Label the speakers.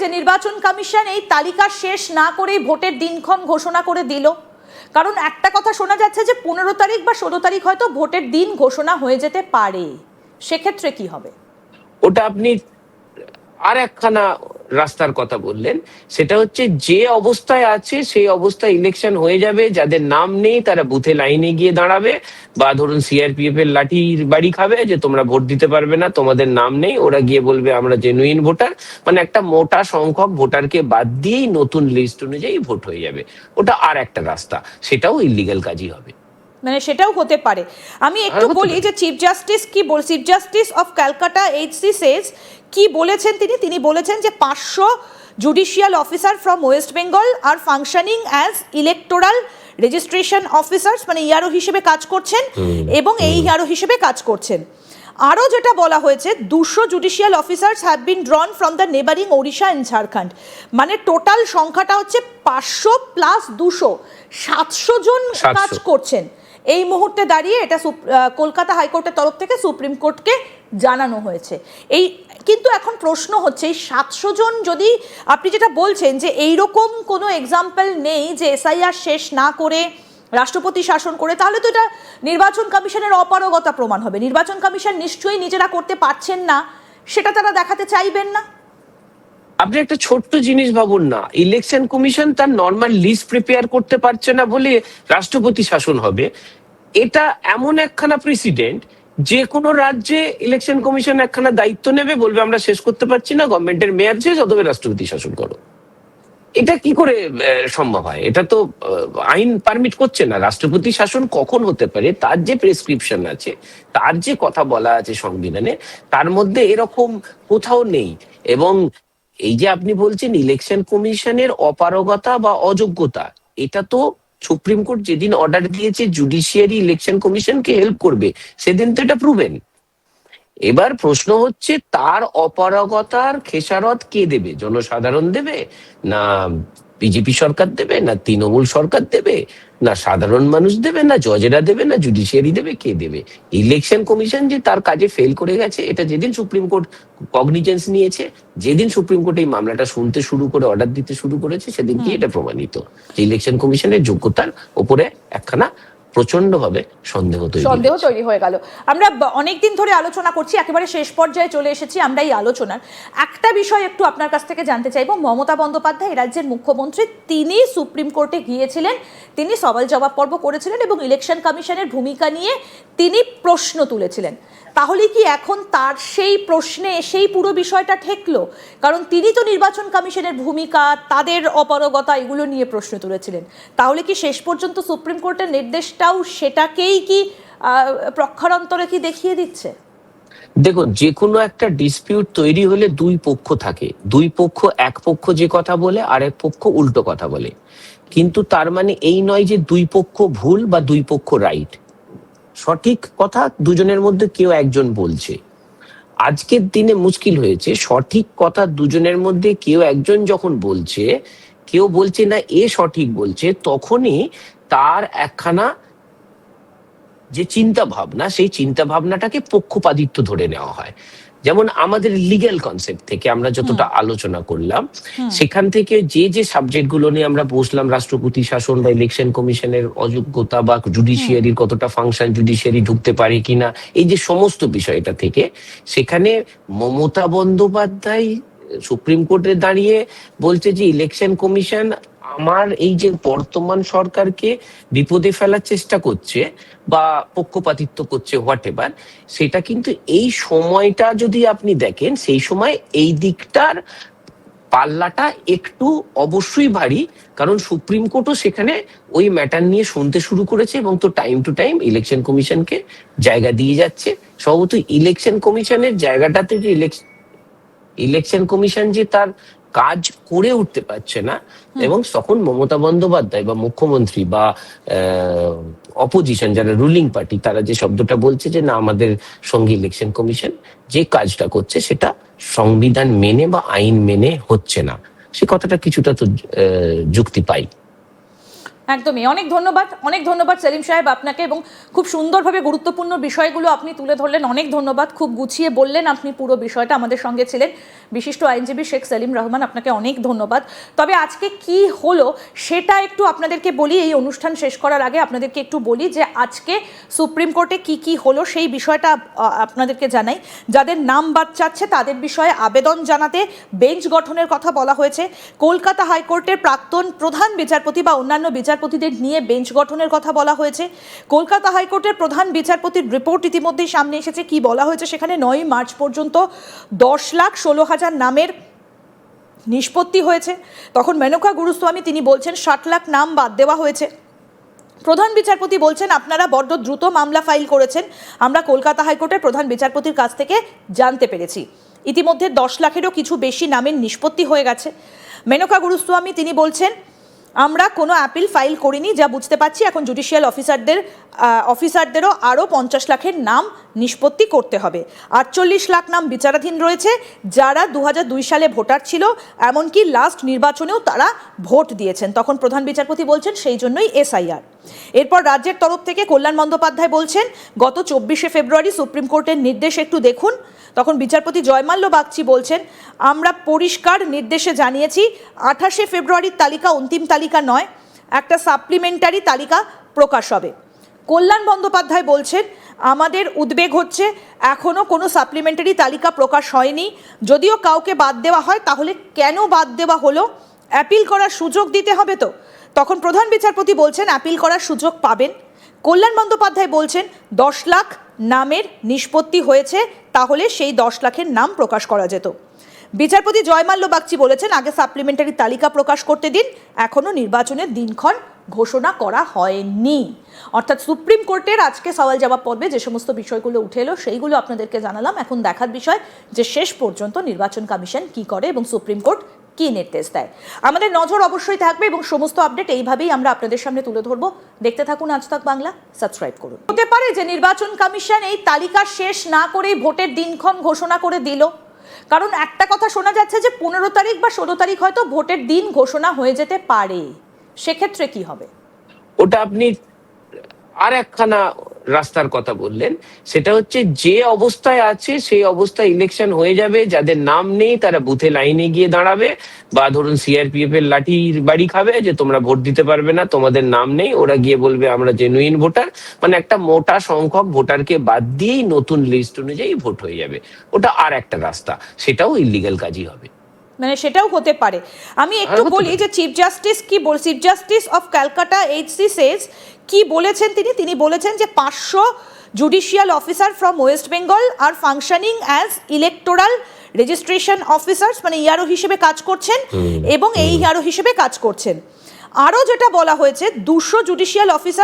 Speaker 1: যে নির্বাচন কমিশন এই তালিকা শেষ না করেই ভোটের দিনক্ষণ ঘোষণা করে দিল? কারণ একটা কথা শোনা যাচ্ছে যে 15 তারিখ বা 16 তারিখ হয়তো ভোটের দিন ঘোষণা হয়ে যেতে পারে, সেক্ষেত্রে কি হবে?
Speaker 2: ওটা আপনি আর একখানা রাস্তার কথা বললেন, সেটা হচ্ছে যে অবস্থায় আছে সেই অবস্থায় ইলেকশন হয়ে যাবে, যাদের নাম নেই তারা বুথে লাইনে গিয়ে দাঁড়াবে, বা ধরুন সিআরপিএফ এর লাঠির বাড়ি খাবে যে তোমরা ভোট দিতে পারবে না, তোমাদের নাম নেই, ওরা গিয়ে বলবে আমরা জেনুইন ভোটার, মানে একটা মোটা সংখ্যক ভোটারকে বাদ দিয়েই নতুন লিস্ট অনুযায়ী ভোট হয়ে যাবে। ওটা আর একটা রাস্তা, সেটাও ইলিগাল কাজই হবে,
Speaker 1: মানে সেটাও হতে পারে। আমি একটু বলি যে chief justice of Calcutta HC says কি বলেছেন তিনি বলেছেন যে 500 judicial officer from West Bengal are functioning as electoral registration officers, মানে ইআরও হিসেবে কাজ করছেন এবং এই ইআরও হিসেবে কাজ করছেন। আরও যেটা বলা হয়েছে 200 judicial officers have been ড্রন from the neighbouring Odisha and Jharkhand, মানে টোটাল সংখ্যাটা হচ্ছে 500 প্লাস 200, 700 জন কাজ করছেন এই মুহূর্তে দাঁড়িয়ে। এটা কলকাতা হাইকোর্টের তরফ থেকে সুপ্রিম কোর্টকে জানানো হয়েছে। কিন্তু এখন প্রশ্ন হচ্ছে এই 700 জন, যদি আপনি যেটা বলছেন যে এইরকম কোনো এক্সাম্পল নেই যে এসআইআর শেষ না করে রাষ্ট্রপতি শাসন করে, তাহলে তো এটা নির্বাচন কমিশনের অপারগতা প্রমাণ হবে। নির্বাচন কমিশন নিশ্চয়ই নিজেরা করতে পারছেন না, সেটা তারা দেখাতে চাইবেন না।
Speaker 2: আপনি একটা ছোট্ট জিনিস ভাবুন না, ইলেকশন কমিশন তার নর্মাল লিস্ট প্রিপেয়ার করতে পারছে না বলে রাষ্ট্রপতি শাসন হবে। এটা এমন একখানা প্রেসিডেন্ট, যে কোনো রাজ্যে ইলেকশন কমিশন একখানা দায়িত্ব নেবে, বলবে আমরা শেষ করতে পারছি না, গভর্নমেন্টের মেয়াদ শেষ, অথবা রাষ্ট্রপতি শাসন করো। এটা কি করে সম্ভব হয়? এটা তো আইন পারমিট করছে না। রাষ্ট্রপতি শাসন কখন হতে পারে, তার যে প্রেসক্রিপশন আছে, তার যে কথা বলা আছে সংবিধানে, তার মধ্যে এরকম কোথাও নেই। এবং এই যে আপনি বলছেন ইলেকশন কমিশনের অপারগতা বা অযোগ্যতা, এটা তো সুপ্রিম কোর্ট যেদিন অর্ডার দিয়েছে জুডিশিয়ারি ইলেকশন কমিশনকে হেল্প করবে, সেদিন তো এটা প্রুভেন। এবার প্রশ্ন হচ্ছে তার অপারগতার খেসারত কে দেবে? জনসাধারণ দেবে, না বিজেপি সরকার দেবে, না তৃণমূল সরকার দেবে, না সাধারণ মানুষ দেবে, না জজেরা দেবে, না জুডিশিয়ারি দেবে? কে দেবে? ইলেকশন কমিশন যে তার কাজে ফেল করে গেছে, এটা যেদিন সুপ্রিম কোর্ট কগনিজেন্স নিয়েছে, যেদিন সুপ্রিম কোর্ট এই মামলাটা শুনতে শুরু করে অর্ডার দিতে শুরু করেছে, সেদিন কি এটা প্রমাণিত যে ইলেকশন কমিশনের যোগ্যতার উপরে একখানা প্রচন্ড ভাবে সন্দেহ তৈরি
Speaker 1: হয়ে গেল। আমরা অনেকদিন ধরে আলোচনা করছি, একেবারে শেষ পর্যায়ে চলে এসেছি আমরা এই আলোচনার। একটা বিষয় একটু আপনার কাছ থেকে জানতে চাইবো, মমতা বন্দ্যোপাধ্যায় রাজ্যের মুখ্যমন্ত্রী, তিনি সুপ্রিম কোর্টে গিয়েছিলেন, তিনি সওয়াল জবাব পর্ব করেছিলেন এবং ইলেকশন কমিশনের ভূমিকা নিয়ে তিনি প্রশ্ন তুলেছিলেন। তাহলে কি এখন তার সেই প্রশ্নে সেই পুরো বিষয়টা ঠেকলো? কারণ তিনি তো নির্বাচন কমিশনের ভূমিকা, তাদের অপারগতা, এগুলো নিয়ে প্রশ্ন তুলেছিলেন। তাহলে কি শেষ পর্যন্ত সুপ্রিম কোর্টের নির্দেশটাও সেটাকেই কি প্রক্ষারন্তরে কি দেখিয়ে দিচ্ছে?
Speaker 2: দেখুন, যে কোনো একটা ডিসপিউট তৈরি হলে দুই পক্ষ থাকে, দুই পক্ষ, এক পক্ষ যে কথা বলে আর এক পক্ষ উল্টো কথা বলে, কিন্তু তার মানে এই নয় যে দুই পক্ষ ভুল বা দুই পক্ষ রাইট। সঠিক কথা দুজনের মধ্যে কেউ একজন বলছে। আজকের দিনে মুশকিল হয়েছে, সঠিক কথা দুজনের মধ্যে কেউ একজন যখন বলছে, কেউ বলছে না এ সঠিক বলছে, তখনই তার একখানা যে চিন্তা ভাবনা, সেই চিন্তা ভাবনাটাকে পক্ষপাতিত্ব ধরে নেওয়া হয়। যেমন আমাদের লিগ্যাল কনসেপ্ট থেকে আমরা যতটা আলোচনা করলাম, সেখান থেকে যে যে সাবজেক্ট গুলো নিয়ে আমরা বসলাম, রাষ্ট্রপতি শাসন বা ইলেকশন কমিশনের অযোগ্যতা বা জুডিশিয়ারির কতটা ফাংশন, জুডিশিয়ারি ঢুকতে পারে কিনা, এই যে সমস্ত বিষয়টা থেকে, সেখানে মমতা বন্দ্যোপাধ্যায় সুপ্রিম কোর্টে দাঁড়িয়ে বলছে যে ইলেকশন কমিশন আমার এই যে বর্তমান সরকারকে বিপদে ফেলার চেষ্টা করছে বা পক্ষপাতিত্ব করছে, হোয়াট এভার, সেটা কিন্তু এই সময়টা যদি আপনি দেখেন, সেই সময় এই দিকটার পাল্লাটা একটু অবশ্যই ভারী। কারণ সুপ্রিম কোর্টও সেখানে ওই ম্যাটার নিয়ে শুনতে শুরু করেছে এবং তো টাইম টু টাইম ইলেকশন কমিশনকে জায়গা দিয়ে যাচ্ছে। সম্ভবত ইলেকশন কমিশনের জায়গাটাতে যে ইলেকশন কমিশন যে তার কাজ করে উঠতে পারছে না, এবং তখন মমতা বন্দ্যোপাধ্যায় বা মুখ্যমন্ত্রী বা অপোজিশন যারা রুলিং পার্টি, তারা যে শব্দটা বলছে যে না আমাদের সঙ্গে ইলেকশন কমিশন যে কাজটা করছে সেটা সংবিধান মেনে বা আইন মেনে হচ্ছে না, সে কথাটা কিছুটা তো যুক্তি পাই।
Speaker 1: একদমই, অনেক ধন্যবাদ সেলিম সাহেব আপনাকে, এবং খুব সুন্দরভাবে গুরুত্বপূর্ণ বিষয়গুলো আপনি তুলে ধরলেন। অনেক ধন্যবাদ, খুব গুছিয়ে বললেন আপনি পুরো বিষয়টা। আমাদের সঙ্গে ছিলেন বিশিষ্ট আইনজীবী শেখ সেলিম রহমান, আপনাকে অনেক ধন্যবাদ। তবে আজকে কি হলো সেটা একটু আপনাদেরকে বলি, এই অনুষ্ঠান শেষ করার আগে আপনাদেরকে একটু বলি যে আজকে সুপ্রিম কোর্টে কি হলো সেই বিষয়টা আপনাদেরকে জানাই। যাদের নাম বাদ চাচ্ছে তাদের বিষয়ে আবেদন জানাতে বেঞ্চ গঠনের কথা বলা হয়েছে। কলকাতা হাইকোর্টের প্রাক্তন প্রধান বিচারপতি বা অন্যান্য বিচারপতিদের নিয়ে বেঞ্চ গঠনের কথা বলা হয়েছে। কলকাতা হাইকোর্টের প্রধান বিচারপতির রিপোর্ট ইতিমধ্যেই সামনে এসেছে। কি বলা হয়েছে সেখানে, 9 মার্চ পর্যন্ত 10,16,000 নামের নিষ্পত্তি হয়েছে। তখন মেনকা গুরুস্বামী তিনি বলছেন 60 লাখ নাম বাদ দেওয়া হয়েছে। প্রধান বিচারপতি বলছেন আপনারা বড্ড দ্রুত মামলা ফাইল করেছেন, আমরা কলকাতা হাইকোর্টের প্রধান বিচারপতির কাছ থেকে জানতে পেরেছি। ইতিমধ্যে 10 লাখেরও কিছু বেশি নামের নিষ্পত্তি হয়ে গেছে। মেনকা গুরুস্বামী তিনি বলছেন আমরা কোনো অ্যাপিল ফাইল করিনি, যা বুঝতে পারছি এখন জুডিশিয়াল অফিসারদেরও আরও 50 লাখের নাম নিষ্পত্তি করতে হবে। 48 লাখ নাম বিচারাধীন রয়েছে, যারা 2002 সালে ভোটার ছিল, এমনকি লাস্ট নির্বাচনেও তারা ভোট দিয়েছেন। তখন প্রধান বিচারপতি বলছেন সেই জন্যই এসআইআর। এরপর রাজ্যের তরফ থেকে কল্যাণ বন্দ্যোপাধ্যায় বলছেন গত 24শে ফেব্রুয়ারি সুপ্রিম কোর্টের নির্দেশ একটু দেখুন। তখন বিচারপতি জয়মাল্য বাগচি বলছেন আমরা পরিষ্কার নির্দেশে জানিয়েছি 28শে ফেব্রুয়ারির তালিকা অন্তিম তালিকা নয়, একটা সাপ্লিমেন্টারি তালিকা প্রকাশ হবে। কল্যাণ বন্দ্যোপাধ্যায় বলছেন আমাদের উদ্বেগ হচ্ছে এখনও কোনো সাপ্লিমেন্টারি তালিকা প্রকাশ হয়নি, যদিও কাউকে বাদ দেওয়া হয় তাহলে কেন বাদ দেওয়া হলো, অ্যাপিল করার সুযোগ দিতে হবে তো। তখন প্রধান বিচারপতি বলছেন অ্যাপিল করার সুযোগ পাবেন। কল্যাণ বন্দ্যোপাধ্যায় বলছেন 10 লাখ নামের নিষ্পত্তি হয়েছে, তাহলে সেই 10 লাখের নাম প্রকাশ করা যেত। বিচারপতি জয়মাল্য বাগচি বলেছেন আগে সাপ্লিমেন্টারি তালিকা প্রকাশ করতে দিন, এখনও নির্বাচনের দিনক্ষণ ঘোষণা করা হয়নি। অর্থাৎ সুপ্রিম কোর্টের আজকে সওয়াল জবাব পর্বে যে সমস্ত বিষয়গুলো উঠে এলো সেইগুলো আপনাদেরকে জানালাম। এখন দেখার বিষয় যে শেষ পর্যন্ত নির্বাচন কমিশন কি করে এবং সুপ্রিম কোর্ট কি নির্দেশ দেয়। আমাদের নজর অবশ্যই থাকবে এবং সমস্ত আপডেট এইভাবেই আমরা আপনাদের সামনে তুলে ধরবো। দেখতে থাকুন আজ তাক বাংলা, সাবস্ক্রাইব করুন। হতে পারে যে নির্বাচন কমিশন এই তালিকা শেষ না করেই ভোটের দিনক্ষণ ঘোষণা করে দিল, কারণ একটা কথা শোনা যাচ্ছে যে 15 তারিখ বা 16 তারিখ হয়তো ভোটের দিন ঘোষণা হয়ে যেতে পারে। সেক্ষেত্রে কি হবে?
Speaker 2: ওটা আপনি আর একখানা রাস্তার কথা বললেন, সেটা হচ্ছে যে অবস্থায় আছে সেই অবস্থায় ইলেকশন হয়ে যাবে, যাদের নাম নেই তারা বুথে লাইনে গিয়ে দাঁড়াবে, বা ধরুন সিআরপিএফ এর লাঠির বাড়ি খাবে যে তোমরা ভোট দিতে পারবে না, তোমাদের নাম নেই, ওরা গিয়ে বলবে আমরা জেনুইন ভোটার, মানে একটা মোটা সংখ্যক ভোটারকে বাদ দিয়েই নতুন লিস্ট অনুযায়ী ভোট হয়ে যাবে। ওটা আর একটা রাস্তা, সেটাও ইলিগাল কাজই হবে,
Speaker 1: মানে সেটাও হতে পারে। আমি একটু বলি যে chief justice of Calcutta HC says কি বলেছেন তিনি বলেছেন যে 500 judicial officer from West Bengal are functioning as electoral registration officers, মানে ইআরও হিসেবে কাজ করছেন এবং এই ইআরও হিসেবে কাজ করছেন। আরও যেটা বলা হয়েছে 200 জুডিশিয়াল অফিসার